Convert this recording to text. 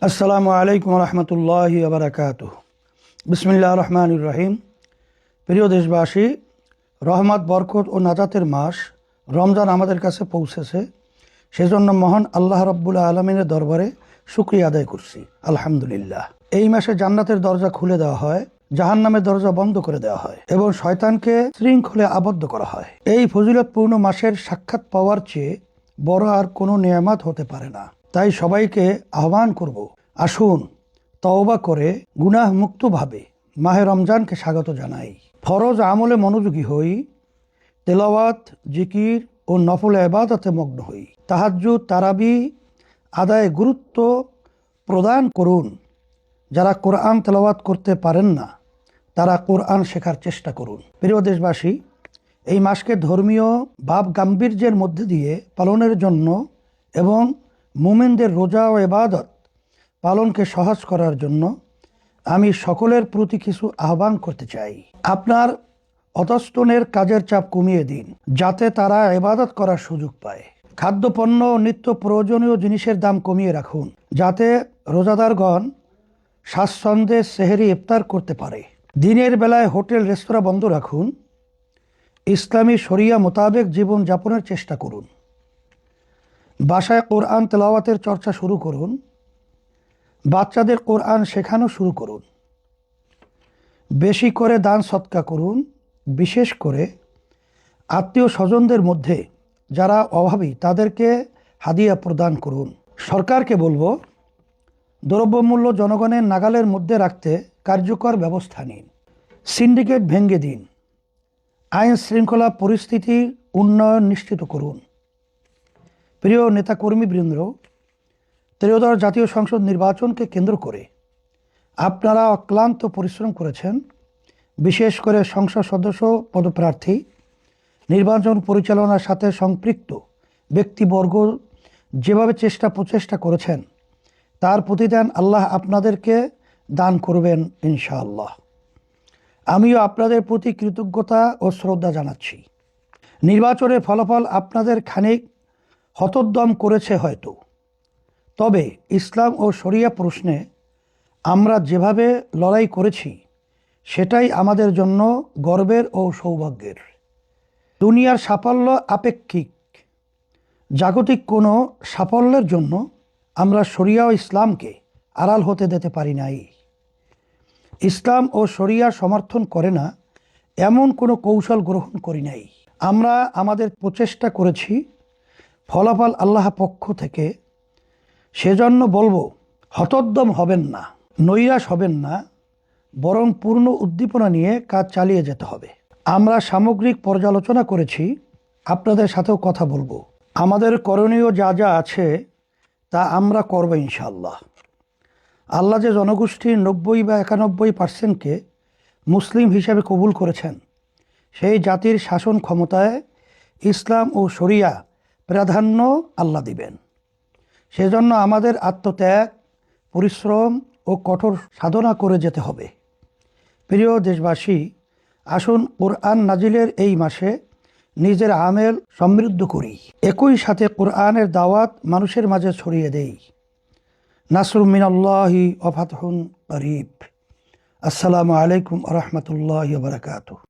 আসসালামু আলাইকুম রহমতুল্লাহি ওয়া বারাকাতুহু। বিসমিল্লাহির রহমানির রহিম। প্রিয় দেশবাসী, রহমত, বরকত ও নাজাতের মাস রমজান আমাদের কাছে পৌঁছেছে। সেজন্য মহান আল্লাহ রাব্বুল আলামিনের দরবারে শুকরিয়া আদায় করছি, আলহামদুলিল্লাহ। এই মাসে জান্নাতের দরজা খুলে দেওয়া হয়, জাহান্নামের দরজা বন্ধ করে দেওয়া হয় এবং শয়তানকে শৃঙ্খলে আবদ্ধ করা হয়। এই ফজিলতপূর্ণ মাসের সাক্ষাৎ পাওয়ার চেয়ে বড় আর কোনো নেয়ামত হতে পারে না। তাই সবাইকে আহ্বান করব, আসুন তওবা করে গুনাহ মুক্তভাবে মাহে রমজানকে স্বাগত জানাই। ফরজ আমলে মনোযোগী হই, তেলাওয়াত, জিকির ও নফল ইবাদতে মগ্ন হই। তাহাজ্জুদ, তারাবি আদায়ে গুরুত্ব প্রদান করুন। যারা কোরআন তেলাওয়াত করতে পারেন না, তারা কোরআন শেখার চেষ্টা করুন। প্রিয় দেশবাসী, এই মাসকে ধর্মীয় ভাব গাম্ভীর্যের মধ্যে দিয়ে পালনের জন্য এবং মুমিনদের রোজা ও ইবাদত পালনকে সহজ করার জন্য আমি সকলের প্রতি কিছু আহ্বান করতে চাই। আপনার অতস্তনের কাজের চাপ কমিয়ে দিন, যাতে তারা ইবাদত করার সুযোগ পায়। খাদ্যপণ্য ও নিত্য প্রয়োজনীয় জিনিসের দাম কমিয়ে রাখুন, যাতে রোজাদারগণ স্বাচ্ছন্দ্যে সেহরি ইফতার করতে পারে। দিনের বেলায় হোটেল রেস্তোরাঁ বন্ধ রাখুন। ইসলামী শরিয়া মোতাবেক জীবন যাপনের চেষ্টা করুন। বাসায় কোরআন তেলাওয়াতের চর্চা শুরু করুন। বাচ্চাদের কোরআন শেখানো শুরু করুন। বেশি করে দান সৎকা করুন। বিশেষ করে আত্মীয় স্বজনদের মধ্যে যারা অভাবী তাদেরকে হাদিয়া প্রদান করুন। সরকারকে বলবো, দ্রব্যমূল্য জনগণের নাগালের মধ্যে রাখতে কার্যকর ব্যবস্থা নিন। সিন্ডিকেট ভেঙে দিন। আইন শৃঙ্খলা পরিস্থিতির উন্নয়ন নিশ্চিত করুন। প্রিয় নেতাকর্মীবৃন্দ, ত্রয়োদশ জাতীয় সংসদ নির্বাচনকে কেন্দ্র করে আপনারা অক্লান্ত পরিশ্রম করেছেন। বিশেষ করে সংসদ সদস্য পদপ্রার্থী, নির্বাচন পরিচালনার সাথে সম্পৃক্ত ব্যক্তিবর্গ যেভাবে প্রচেষ্টা করেছেন, তার প্রতিদান আল্লাহ আপনাদেরকে দান করবেন ইনশাআল্লাহ। আমিও আপনাদের প্রতি কৃতজ্ঞতা ও শ্রদ্ধা জানাচ্ছি। নির্বাচনের ফলাফল আপনাদের খানিক হতোদ্যম করেছে হয়তো, তবে ইসলাম ও শরিয়া প্রশ্নে আমরা যেভাবে লড়াই করেছি সেটাই আমাদের জন্য গর্বের ও সৌভাগ্যের। দুনিয়ার সাফল্য আপেক্ষিক। জাগতিক কোনো সাফল্যের জন্য আমরা শরিয়া ও ইসলামকে আড়াল হতে দিতে পারি নাই। ইসলাম ও শরিয়া সমর্থন করে না এমন কোনো কৌশল গ্রহণ করি নাই। আমরা আমাদের প্রচেষ্টা করেছি, ফলাফল আল্লাহ পক্ষ থেকে। সেজন্য বলবো, হতোদ্যম হবেন না, নৈরাশ হবেন না, বরং পূর্ণ উদ্দীপনা নিয়ে কাজ চালিয়ে যেতে হবে। আমরা সামগ্রিক পর্যালোচনা করেছি, আপনাদের সাথেও কথা বলবো। আমাদের করণীয় যা যা আছে তা আমরা করব ইনশাআল্লাহ। আল্লাহ যে জনগোষ্ঠীর 90 বা 91% মুসলিম হিসেবে কবুল করেছেন, সেই জাতির শাসন ক্ষমতায় ইসলাম ও শরিয়া প্রাধান্য আল্লাহ দিবেন। সেজন্য আমাদের আত্মত্যাগ, পরিশ্রম ও কঠোর সাধনা করে যেতে হবে। প্রিয় দেশবাসী, আসুন কোরআন নাজিলের এই মাসে নিজের আমেল সমৃদ্ধ করি। একই সাথে কোরআনের দাওয়াত মানুষের মাঝে ছড়িয়ে দেই। নাসরুম মিনাল্লাহি ওয়া ফাতহুন করিব। আসসালামু আলাইকুম ওয়া রাহমাতুল্লাহি ওয়া বারাকাতুহু।